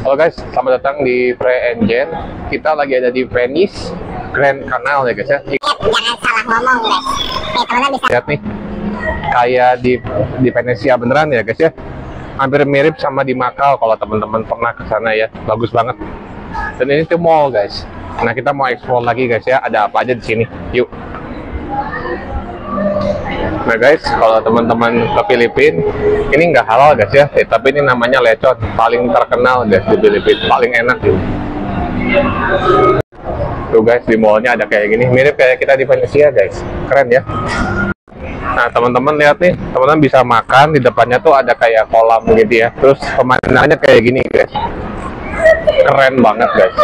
Halo guys, selamat datang di Pre Engine. Kita lagi ada di Venice Grand Canal ya guys ya. Jangan salah ngomong guys. Teman-teman bisa Lihat nih, kayak di Venesia beneran ya guys ya. Hampir mirip sama di Macau kalau teman-teman pernah ke sana ya. Bagus banget. Dan ini tuh mall guys. Nah kita mau explore lagi guys ya. Ada apa aja di sini? Yuk. Nah guys, kalau teman-teman ke Filipina, ini nggak halal guys ya, tapi ini namanya lecon, paling terkenal guys di Filipina, paling enak gitu. Tuh guys, di mallnya ada kayak gini, mirip kayak kita di Venesia guys, keren ya. Nah teman-teman lihat nih, teman-teman bisa makan, di depannya tuh ada kayak kolam gitu ya, terus pemandangannya kayak gini guys, keren banget guys.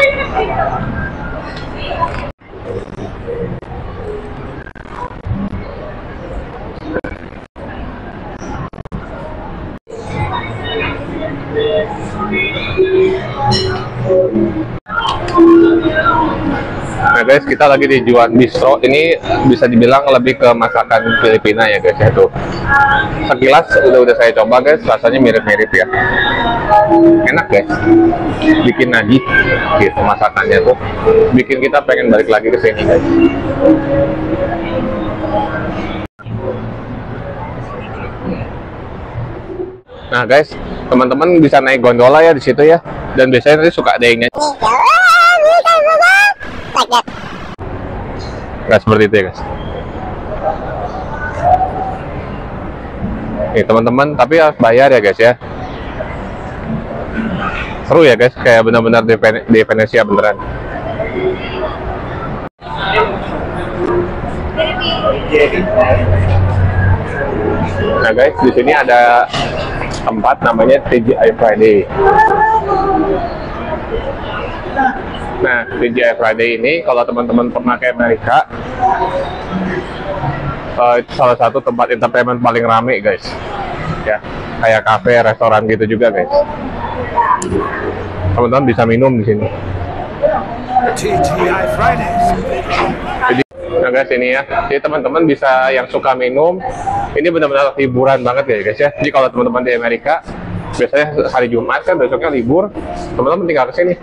Nah guys, kita lagi di Juan Bistro. Ini bisa dibilang lebih ke masakan Filipina ya guys ya tuh. Sekilas udah saya coba guys, rasanya mirip-mirip ya. Enak guys. Bikin nagih gitu masakannya tuh. Bikin kita pengen balik lagi ke sini guys. Nah guys, teman-teman bisa naik gondola ya di situ ya. Dan biasanya nanti suka ada yang nyanyi. Nggak seperti itu ya guys. Nih teman-teman, tapi harus bayar ya guys ya. Seru ya guys, kayak benar-benar di Venesia beneran. Nah guys, di sini ada tempat namanya TGI Friday. Nah, TGI Friday ini kalau teman-teman pernah ke Amerika, itu salah satu tempat entertainment paling rame guys. Ya, kayak kafe, restoran gitu juga guys. Teman-teman bisa minum di sini. TGI Fridays. Jadi, nah guys ini ya, jadi teman-teman bisa yang suka minum, ini benar-benar hiburan banget ya guys ya. Jadi kalau teman-teman di Amerika, biasanya hari Jumat kan besoknya libur, teman-teman tinggal ke sini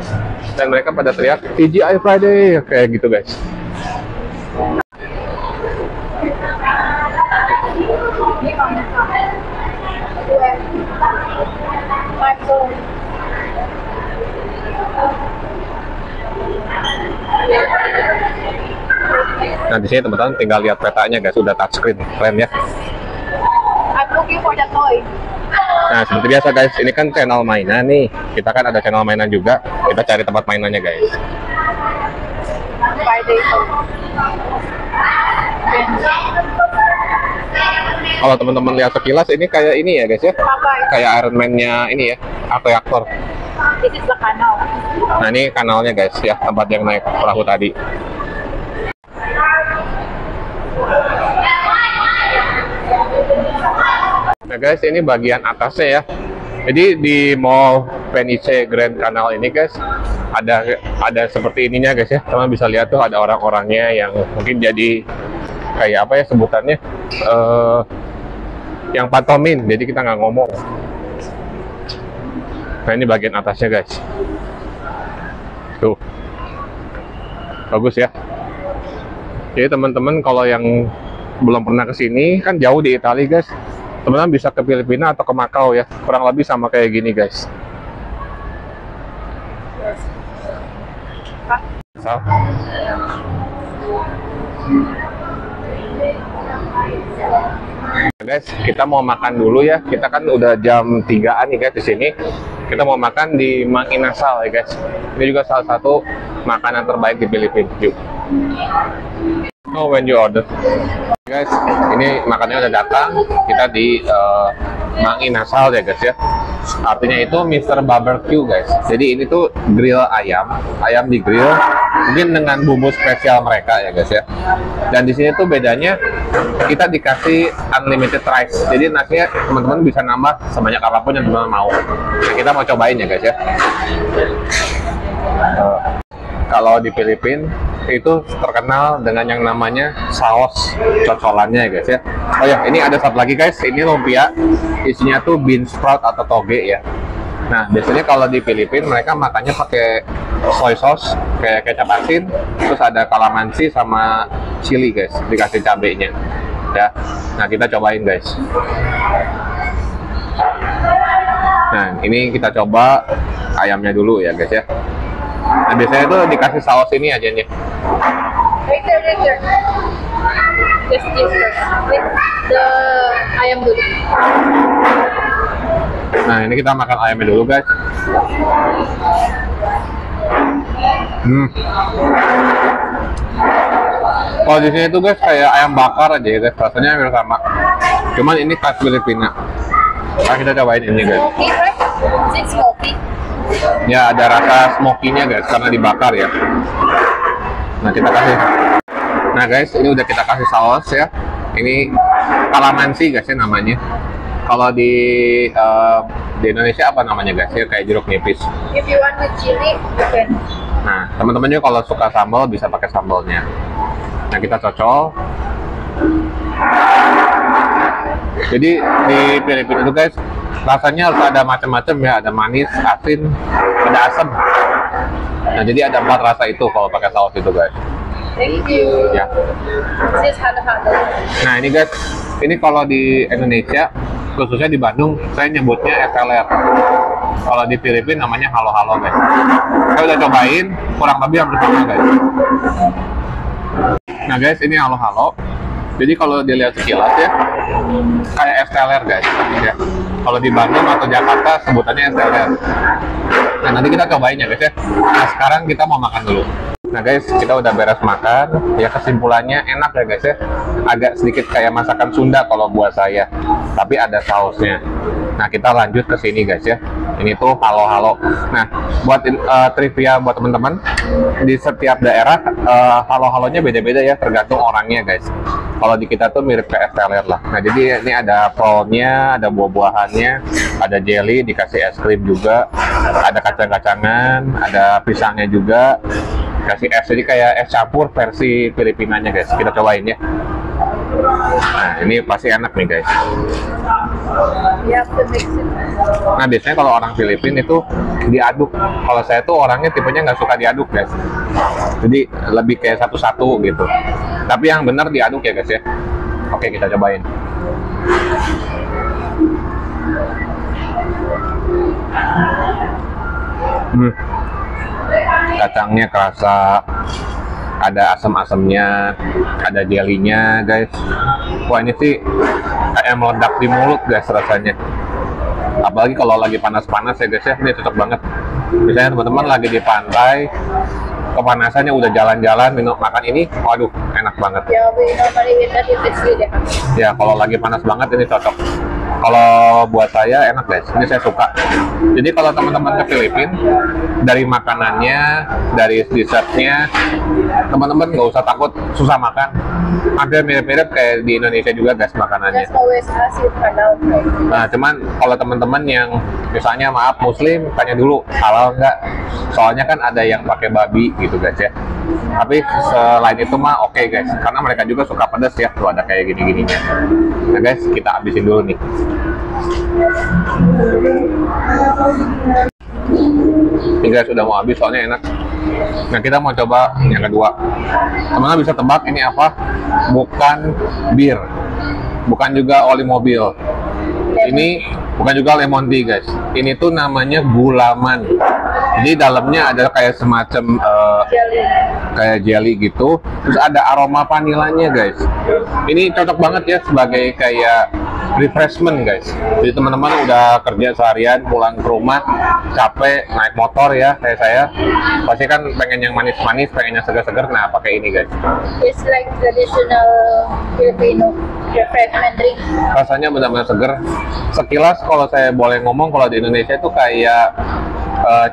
dan mereka pada teriak TGI Friday kayak gitu guys. Nah di sini teman-teman tinggal lihat petanya guys, sudah touchscreen, keren ya. I'm looking for the toy. Nah seperti biasa guys, ini kan channel mainan nih. Kita kan ada channel mainan juga. Kita cari tempat mainannya guys. Friday. Kalau teman-teman lihat sekilas ini kayak ini ya guys ya. Apa? Kayak Iron Man-nya ini ya, aktor. This is the canal. Nah ini kanalnya guys ya, tempat yang naik perahu tadi. Nah guys, ini bagian atasnya ya. Jadi di Mall Venice Grand Canal ini guys, ada seperti ininya guys ya. Teman bisa lihat tuh ada orang-orangnya yang mungkin jadi kayak apa ya sebutannya, yang pantomin. Jadi kita nggak ngomong. Nah ini bagian atasnya guys. Tuh, bagus ya. Jadi teman-teman kalau yang belum pernah ke sini, kan jauh di Italia guys, teman-teman bisa ke Filipina atau ke Macau ya, kurang lebih sama kayak gini guys. So. Guys, kita mau makan dulu ya. Kita kan udah jam 3-an nih guys di sini. Kita mau makan di Mang Inasal ya guys. Ini juga salah satu makanan terbaik di Filipina. Yuk. Oh, when you order. Guys, ini makanannya udah datang. Kita di Mang Inasal ya guys ya. Artinya itu Mr. Barbecue guys. Jadi ini tuh grill ayam di grill, mungkin dengan bumbu spesial mereka ya guys ya. Dan di sini tuh bedanya kita dikasih unlimited rice. Jadi nasinya teman-teman bisa nambah sebanyak apapun yang teman-teman mau. Nah, kita mau cobain ya guys ya. Kalau di Filipina itu terkenal dengan yang namanya saus cocolannya ya guys ya. Oh ya, ini ada satu lagi guys, ini lumpia, isinya tuh bean sprout atau toge ya. Nah, biasanya kalau di Filipina mereka makannya pakai soy sauce, kayak kecap asin, terus ada kalamansi sama chili guys, dikasih cabenya. Ya, nah kita cobain guys. Nah, ini kita coba ayamnya dulu ya guys ya. Nah, biasanya itu dikasih saus ini aja nih. Right there. Just this first. With the ayam dulu. Nah, ini kita makan ayamnya dulu guys. Kalau di sini tuh guys kayak ayam bakar aja ya guys, rasanya hampir sama. Cuman ini khas Filipina. Nah, kita cobain ini guys. Smoky, right? Is it smoky? Ya, ada rasa smoky-nya guys karena dibakar ya. Nah, kita kasih. Nah guys, ini udah kita kasih saus ya. Ini kalamansi guys ya namanya. Kalau di Indonesia apa namanya guys? Ya kayak jeruk nipis. If you want with chili, you can. Nah, teman-teman juga kalau suka sambal bisa pakai sambalnya. Nah, kita cocol. Jadi di Filipina itu guys, rasanya harus ada macam-macam ya, ada manis, asin, ada asam. Nah, jadi ada 4 rasa itu kalau pakai saus itu guys. Thank you. Ya. This is halo-halo. Nah, ini guys, ini kalau di Indonesia, khususnya di Bandung, saya nyebutnya es teler. Kalau di Filipina namanya halo-halo guys. Saya udah cobain, kurang lebih hampir sama guys. Nah guys, ini halo-halo. Jadi kalau dilihat sekilas ya, kayak es teler guys. Ya. Kalau di Bandung atau Jakarta sebutannya es teler. Nah, nanti kita cobain ya guys ya. Nah, sekarang kita mau makan dulu. Nah guys, kita udah beres makan. Ya kesimpulannya enak ya guys ya. Agak sedikit kayak masakan Sunda kalau buat saya. Tapi ada sausnya. Nah, kita lanjut ke sini guys ya. Ini tuh halo-halo. Nah, buat trivia buat teman-teman, di setiap daerah halo-halonya beda-beda ya, tergantung orangnya guys. Kalau di kita tuh mirip ke es teler lah. Nah, jadi ini ada prawnnya, ada buah-buahannya, ada jelly, dikasih es krim juga, ada kacang-kacangan, ada pisangnya juga, kasih es. Jadi kayak es campur versi Filipinanya guys. Kita cobain ya. Nah, ini pasti enak nih guys. You have to mix it. Nah, biasanya kalau orang Filipina itu diaduk. Kalau saya tuh orangnya tipenya nggak suka diaduk guys. Jadi lebih kayak satu-satu gitu. Tapi yang benar diaduk ya guys ya. Oke, kita cobain. Kacangnya kerasa, ada asam-asamnya, ada jelinya guys. Wah, ini sih kayak meledak di mulut guys rasanya. Apalagi kalau lagi panas-panas ya guys ya, ini cocok banget. Misalnya teman-teman lagi di pantai, kepanasannya udah jalan-jalan minum makan ini, waduh enak banget. Yeah, we normally eat that if it's really hot. Ya kalau lagi panas banget ini cocok. Kalau buat saya enak guys, ini saya suka. Jadi kalau teman-teman ke Filipina, dari makanannya, dari dessertnya, teman-teman nggak usah takut susah makan. Hampir mirip-mirip kayak di Indonesia juga guys makanannya. Just always ask if halal, right? Nah, cuman kalau teman-teman yang misalnya maaf Muslim, tanya dulu halal nggak. Soalnya kan ada yang pakai babi gitu guys ya. Tapi selain itu mah oke guys, karena mereka juga suka pedas ya, tuh ada kayak gini-gininya. Nah guys, kita habisin dulu nih. Ini guys udah mau habis soalnya enak. Nah, kita mau coba yang kedua. Teman-teman bisa tebak ini apa? Bukan bir, bukan juga oli mobil. Ini bukan juga lemon tea guys. Ini tuh namanya gulaman. Jadi dalamnya ada kayak semacam Jelly. kayak jelly gitu. Terus ada aroma vanilanya guys. Ini cocok banget ya sebagai kayak refreshment guys. Jadi teman-teman udah kerja seharian, pulang ke rumah capek naik motor ya kayak saya, pasti kan pengen yang manis-manis, pengen yang segar-segar. Nah, pakai ini guys. It's like traditional Filipino refreshment drink. Rasanya benar-benar segar. Sekilas kalau saya boleh ngomong, kalau di Indonesia itu kayak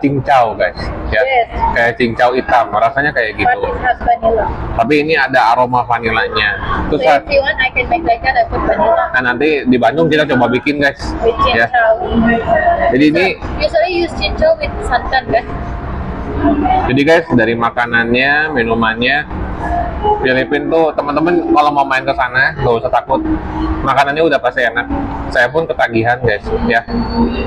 cincau guys ya. Yes. Kayak cincau hitam, rasanya kayak But gitu. it has vanilla. Tapi ini ada aroma vanilanya. So Terus if you want, I can make like that. I put vanilla. nah, nanti di Bandung kita coba bikin guys With ya. chincau. Jadi ini Usually use chincau with santan, kan? Jadi guys, dari makanannya, minumannya, Filipina tuh teman-teman kalau mau main ke sana nggak usah takut, makanannya udah pasti enak. Saya pun ketagihan guys ya,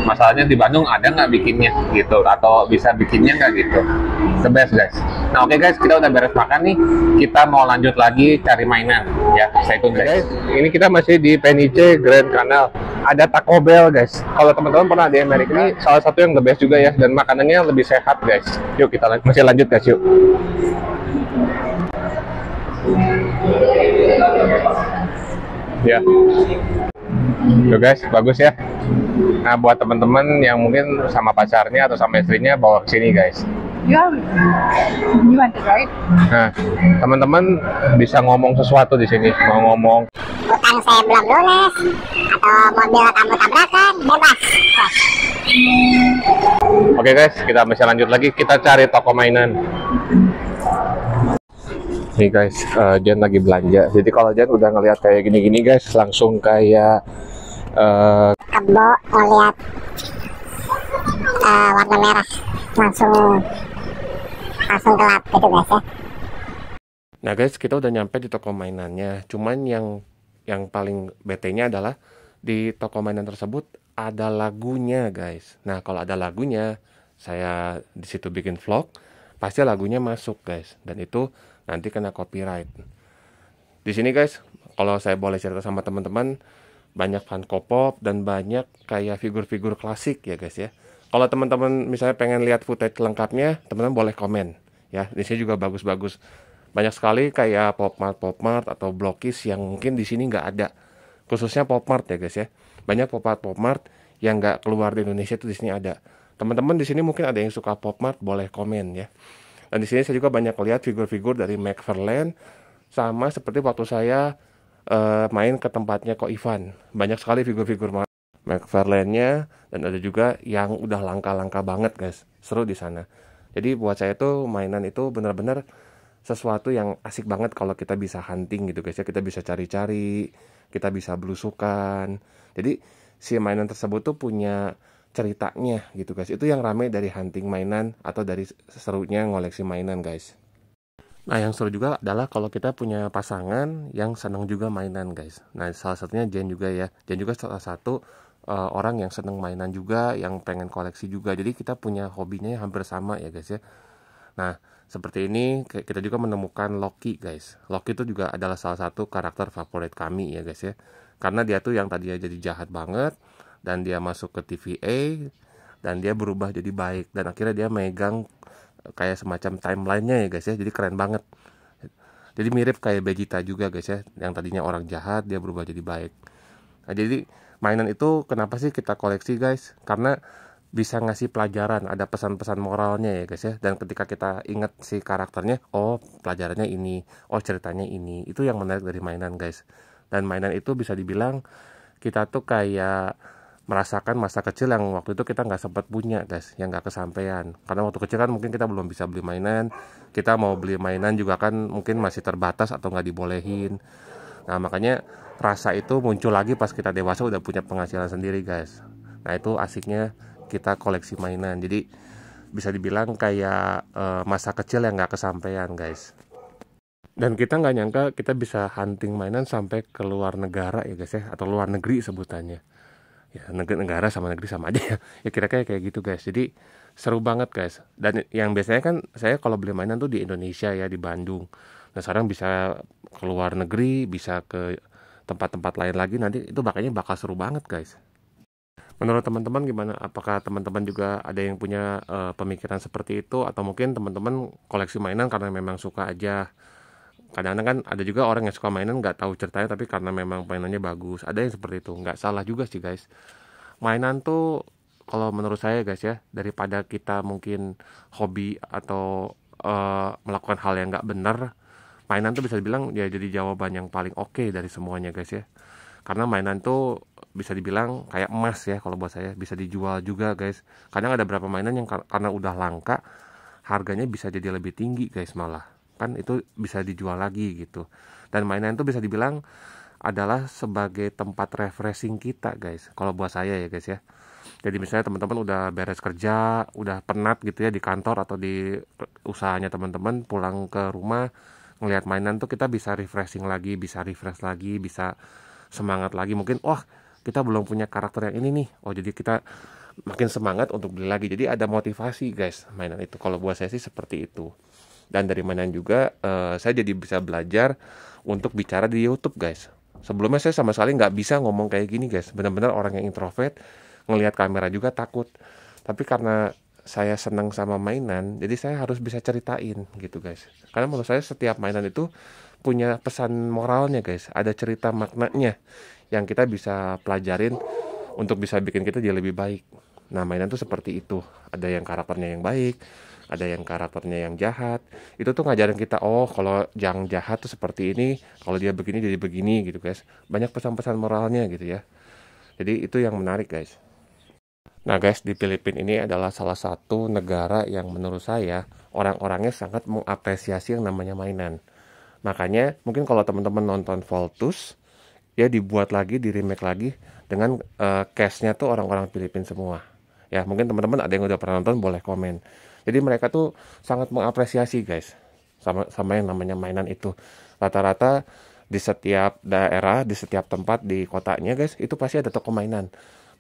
masalahnya di Bandung ada nggak bikinnya gitu, atau bisa bikinnya nggak gitu. The best guys. Nah oke guys, kita udah beres makan nih, kita mau lanjut lagi cari mainan ya. Saya tunggu guys. Ini kita masih di Peniche Grand Canal, ada Taco Bell guys. Kalau teman-teman pernah di Amerika, ini salah satu yang the best juga ya, dan makanannya lebih sehat guys. Yuk kita masih lanjut guys, yuk. Ya, tuh guys, bagus ya. Nah, buat teman-teman yang mungkin sama pacarnya atau sama istrinya, bawa ke sini guys. Yeah, you want to try it? Nah, teman-teman bisa ngomong sesuatu di sini, mau ngomong. Utang saya belum lunas, atau mobil kamu tabrakan, bebas. Oke guys, kita masih lanjut lagi, kita cari toko mainan. Nih guys, Jan lagi belanja. Jadi kalau Jan udah ngeliat kayak gini-gini guys, langsung kayak Kebo ngeliat warna merah, langsung gelap gitu guys ya. Nah guys, kita udah nyampe di toko mainannya. Cuman yang paling bete-nya adalah di toko mainan tersebut ada lagunya guys. Nah kalau ada lagunya, saya di situ bikin vlog, pasti lagunya masuk guys. Dan itu nanti kena copyright. Di sini guys, kalau saya boleh cerita sama teman-teman, banyak Funko Pop dan banyak kayak figur-figur klasik ya guys ya. Kalau teman-teman misalnya pengen lihat footage lengkapnya, teman-teman boleh komen ya. Di sini juga bagus-bagus. Banyak sekali kayak Pop Mart atau Blokis yang mungkin di sini nggak ada. Khususnya Pop Mart ya guys ya. Banyak Pop Mart yang nggak keluar di Indonesia itu di sini ada. Teman-teman di sini mungkin ada yang suka Pop Mart, boleh komen ya. Dan di sini saya juga banyak lihat figur-figur dari McFarlane, sama seperti waktu saya main ke tempatnya Ko Ivan. Banyak sekali figur-figur McFarlane-nya, dan ada juga yang udah langka-langka banget guys. Seru di sana. Jadi buat saya tuh mainan itu benar-benar sesuatu yang asik banget kalau kita bisa hunting gitu guys ya. Kita bisa cari-cari, kita bisa belusukan. Jadi si mainan tersebut tuh punya ceritanya gitu guys. Itu yang rame dari hunting mainan atau dari serunya ngoleksi mainan guys. Nah yang seru juga adalah kalau kita punya pasangan yang senang juga mainan guys. Nah salah satunya Jen juga ya. Jen juga salah satu orang yang senang mainan juga, yang pengen koleksi juga. Jadi kita punya hobinya hampir sama ya guys ya. Nah seperti ini kita juga menemukan Loki guys. Loki itu juga adalah salah satu karakter favorit kami ya guys ya. Karena dia tuh yang tadinya jadi jahat banget, dan dia masuk ke TVA, dan dia berubah jadi baik, dan akhirnya dia megang kayak semacam timelinenya ya guys ya. Jadi keren banget. Jadi mirip kayak Vegeta juga guys ya, yang tadinya orang jahat dia berubah jadi baik. Nah jadi mainan itu kenapa sih kita koleksi guys? Karena bisa ngasih pelajaran, ada pesan-pesan moralnya ya guys ya. Dan ketika kita ingat si karakternya, oh pelajarannya ini, oh ceritanya ini. Itu yang menarik dari mainan guys. Dan mainan itu bisa dibilang kita tuh kayak merasakan masa kecil yang waktu itu kita nggak sempat punya guys, yang nggak kesampaian. Karena waktu kecil kan mungkin kita belum bisa beli mainan, kita mau beli mainan juga kan mungkin masih terbatas atau nggak dibolehin. Nah makanya rasa itu muncul lagi pas kita dewasa udah punya penghasilan sendiri guys. Nah itu asiknya kita koleksi mainan. Jadi bisa dibilang kayak masa kecil yang nggak kesampaian guys. Dan kita nggak nyangka kita bisa hunting mainan sampai ke luar negara ya guys ya, atau luar negeri sebutannya. Ya negara sama negeri sama aja ya. Ya kira-kira kayak gitu guys. Jadi seru banget guys. Dan yang biasanya kan saya kalau beli mainan tuh di Indonesia ya, di Bandung. Nah sekarang bisa ke luar negeri, bisa ke tempat-tempat lain lagi, nanti itu bakal seru banget guys. Menurut teman-teman gimana? Apakah teman-teman juga ada yang punya pemikiran seperti itu, atau mungkin teman-teman koleksi mainan karena memang suka aja? Kadang-kadang kan ada juga orang yang suka mainan nggak tahu ceritanya, tapi karena memang mainannya bagus. Ada yang seperti itu, nggak salah juga sih guys. Mainan tuh kalau menurut saya guys ya, daripada kita mungkin hobi atau melakukan hal yang nggak benar, mainan tuh bisa dibilang ya jadi jawaban yang paling oke dari semuanya guys ya. Karena mainan tuh bisa dibilang kayak emas ya kalau buat saya, bisa dijual juga guys. Kadang ada beberapa mainan yang karena udah langka, harganya bisa jadi lebih tinggi guys malah. Kan itu bisa dijual lagi gitu. Dan mainan itu bisa dibilang adalah sebagai tempat refreshing kita guys, kalau buat saya ya guys ya. Jadi misalnya teman-teman udah beres kerja, udah penat gitu ya di kantor atau di usahanya teman-teman, pulang ke rumah, ngelihat mainan tuh kita bisa refreshing lagi, bisa refresh lagi, bisa semangat lagi. Mungkin wah, kita belum punya karakter yang ini nih. Oh, jadi kita makin semangat untuk beli lagi. Jadi ada motivasi guys mainan itu. Kalau buat saya sih seperti itu. Dan dari mainan juga saya jadi bisa belajar untuk bicara di YouTube guys. Sebelumnya saya sama sekali nggak bisa ngomong kayak gini guys. Benar-benar orang yang introvert, ngelihat kamera juga takut. Tapi karena saya senang sama mainan, jadi saya harus bisa ceritain gitu guys. Karena menurut saya setiap mainan itu punya pesan moralnya guys. Ada cerita maknanya yang kita bisa pelajarin untuk bisa bikin kita jadi lebih baik. Nah, mainan tuh seperti itu. Ada yang karakternya yang baik, ada yang karakternya yang jahat. Itu tuh ngajarin kita, oh kalau yang jahat tuh seperti ini, kalau dia begini jadi begini gitu guys. Banyak pesan-pesan moralnya gitu ya. Jadi itu yang menarik guys. Nah guys, di Filipina ini adalah salah satu negara yang menurut saya orang-orangnya sangat mengapresiasi yang namanya mainan. Makanya mungkin kalau teman-teman nonton Voltus, ya dibuat lagi, di remake lagi dengan cast-nya tuh orang-orang Filipina semua. Ya mungkin teman-teman ada yang udah pernah nonton boleh komen. Jadi mereka tuh sangat mengapresiasi guys sama yang namanya mainan itu. Rata-rata di setiap daerah, di setiap tempat di kotanya guys, itu pasti ada toko mainan.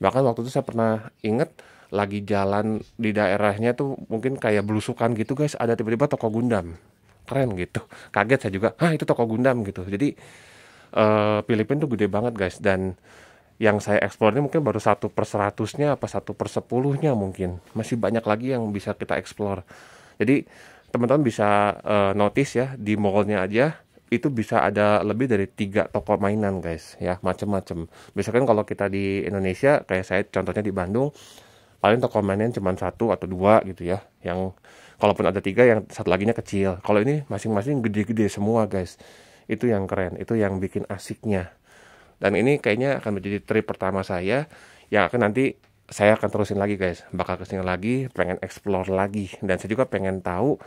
Bahkan waktu itu saya pernah inget lagi jalan di daerahnya tuh mungkin kayak belusukan gitu guys, ada tiba-tiba toko Gundam. Keren gitu. Kaget saya juga, hah itu toko Gundam gitu. Jadi Filipina tuh gede banget guys. Dan yang saya explore ini mungkin baru 1/100-nya apa 1/10-nya mungkin. Masih banyak lagi yang bisa kita explore. Jadi teman-teman bisa notice ya, di mallnya aja itu bisa ada lebih dari 3 toko mainan guys ya, macem-macem. Misalkan kalau kita di Indonesia kayak saya contohnya di Bandung, paling toko mainan cuma 1 atau 2 gitu ya, yang kalaupun ada 3 yang satu laginya kecil. Kalau ini masing-masing gede-gede semua guys. Itu yang keren, itu yang bikin asiknya. Dan ini kayaknya akan menjadi trip pertama saya yang akan nanti saya akan terusin lagi guys, bakal kesini lagi, pengen explore lagi. Dan saya juga pengen tahu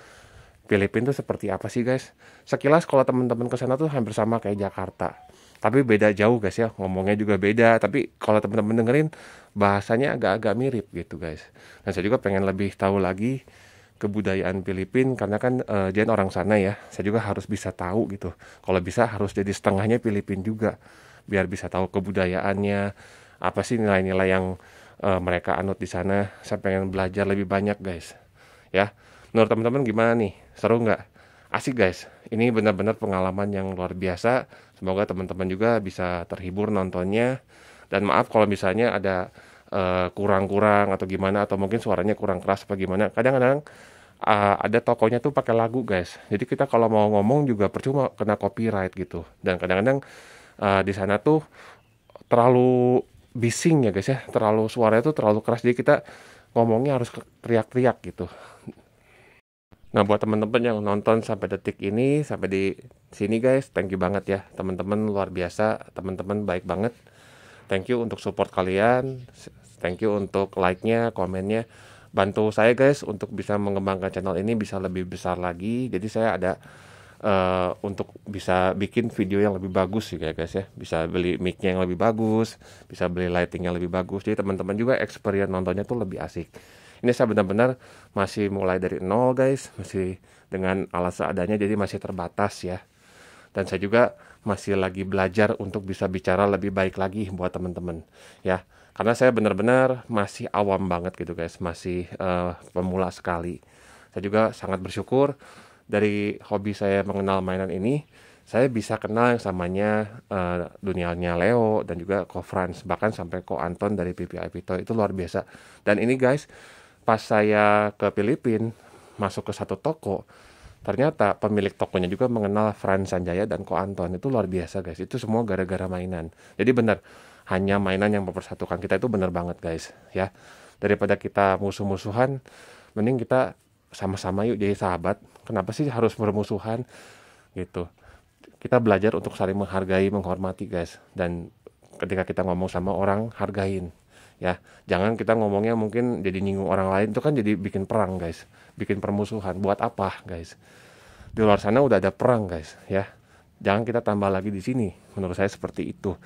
Filipina tuh seperti apa sih guys. Sekilas kalau teman-teman ke sana tuh hampir sama kayak Jakarta. Tapi beda jauh guys ya, ngomongnya juga beda. Tapi kalau teman-teman dengerin bahasanya agak-agak mirip gitu guys. Dan saya juga pengen lebih tahu lagi kebudayaan Filipina karena kan Jen orang sana ya. Saya juga harus bisa tahu gitu. Kalau bisa harus jadi setengahnya Filipina juga biar bisa tahu kebudayaannya, apa sih nilai-nilai yang mereka anut di sana. Saya pengen belajar lebih banyak guys. Ya. Menurut teman-teman gimana nih? Seru nggak? Asik guys. Ini benar-benar pengalaman yang luar biasa. Semoga teman-teman juga bisa terhibur nontonnya. Dan maaf kalau misalnya ada kurang-kurang atau gimana, atau mungkin suaranya kurang keras apa gimana. Kadang-kadang ada tokonya tuh pakai lagu guys. Jadi kita kalau mau ngomong juga percuma kena copyright gitu. Dan kadang-kadang di sana tuh terlalu bising ya guys ya. Terlalu suaranya tuh terlalu keras. Jadi kita ngomongnya harus teriak-teriak gitu. Nah, buat teman-teman yang nonton sampai detik ini, sampai di sini guys, thank you banget ya. Teman-teman luar biasa, teman-teman baik banget. Thank you untuk support kalian. Thank you untuk like-nya, komennya. Bantu saya guys untuk bisa mengembangkan channel ini bisa lebih besar lagi. Jadi saya ada untuk bisa bikin video yang lebih bagus sih guys ya. Bisa beli mic-nya yang lebih bagus, bisa beli lighting yang lebih bagus. Jadi teman-teman juga experience nontonnya tuh lebih asik. Ini saya benar-benar masih mulai dari nol guys, masih dengan alat seadanya jadi masih terbatas ya. Dan saya juga masih lagi belajar untuk bisa bicara lebih baik lagi buat teman-teman ya. Karena saya benar-benar masih awam banget gitu guys, masih pemula sekali. Saya juga sangat bersyukur dari hobi saya mengenal mainan ini, saya bisa kenal yang samanya dunianya Leo dan juga Ko Franz, bahkan sampai Ko Anton dari PPIP Toy. Itu luar biasa. Dan ini guys, pas saya ke Filipina, masuk ke satu toko, ternyata pemilik tokonya juga mengenal Franz Sanjaya dan Ko Anton. Itu luar biasa guys, itu semua gara-gara mainan. Jadi benar, hanya mainan yang mempersatukan kita, itu benar banget guys ya. Daripada kita musuh-musuhan, mending kita sama-sama yuk jadi sahabat. Kenapa sih harus bermusuhan gitu. Kita belajar untuk saling menghargai, menghormati guys. Dan ketika kita ngomong sama orang, hargain ya. Jangan kita ngomongnya mungkin jadi nyinggung orang lain, itu kan jadi bikin perang guys, bikin permusuhan. Buat apa guys? Di luar sana udah ada perang guys ya. Jangan kita tambah lagi di sini. Menurut saya seperti itu.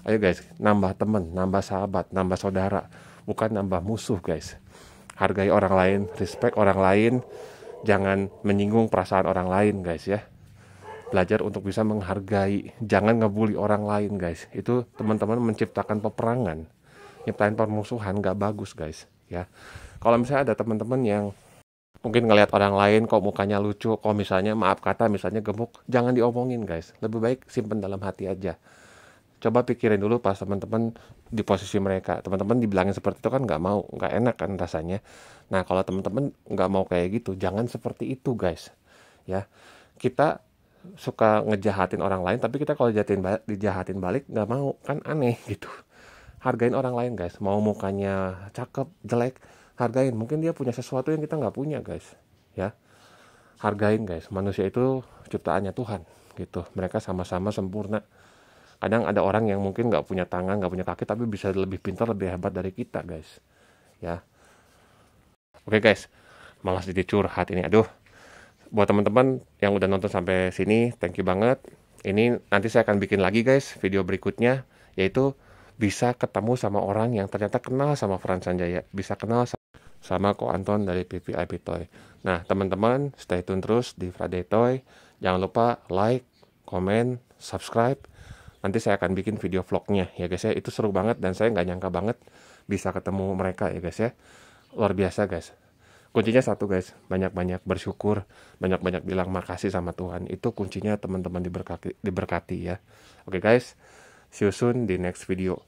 Ayo guys, nambah teman, nambah sahabat, nambah saudara, bukan nambah musuh guys. Hargai orang lain, respect orang lain, jangan menyinggung perasaan orang lain guys ya. belajar untuk bisa menghargai, jangan ngebully orang lain guys. Itu teman-teman menciptakan peperangan, nyiptain permusuhan, nggak bagus guys ya. Kalau misalnya ada teman-teman yang mungkin ngelihat orang lain kok mukanya lucu, kok misalnya maaf kata misalnya gemuk, jangan diomongin guys. Lebih baik simpen dalam hati aja. Coba pikirin dulu pas teman-teman di posisi mereka. Teman-teman dibilangin seperti itu kan nggak mau, nggak enak kan rasanya. Nah kalau teman-teman nggak mau kayak gitu, jangan seperti itu guys. Ya, kita suka ngejahatin orang lain, tapi kita kalau dijahatin balik nggak mau, kan aneh gitu. Hargain orang lain guys. Mau mukanya cakep, jelek, hargain. Mungkin dia punya sesuatu yang kita nggak punya guys. Ya, hargain guys. Manusia itu ciptaannya Tuhan gitu. Mereka sama-sama sempurna. Kadang ada orang yang mungkin nggak punya tangan, nggak punya kaki, tapi bisa lebih pintar, lebih hebat dari kita guys. Ya, oke guys, malas jadi curhat ini. Aduh, buat teman-teman yang udah nonton sampai sini, thank you banget. Ini nanti saya akan bikin lagi guys video berikutnya, yaitu bisa ketemu sama orang yang ternyata kenal sama Frans Sanjaya, bisa kenal sama Ko Anton dari PVIP Toy. Nah teman-teman stay tune terus di Friday Toy. Jangan lupa like, komen, subscribe. Nanti saya akan bikin video vlognya ya guys ya. Itu seru banget dan saya nggak nyangka banget bisa ketemu mereka ya guys ya. Luar biasa guys. Kuncinya satu guys, banyak-banyak bersyukur, banyak-banyak bilang makasih sama Tuhan. Itu kuncinya teman-teman diberkati ya. Oke guys, see you soon di next video.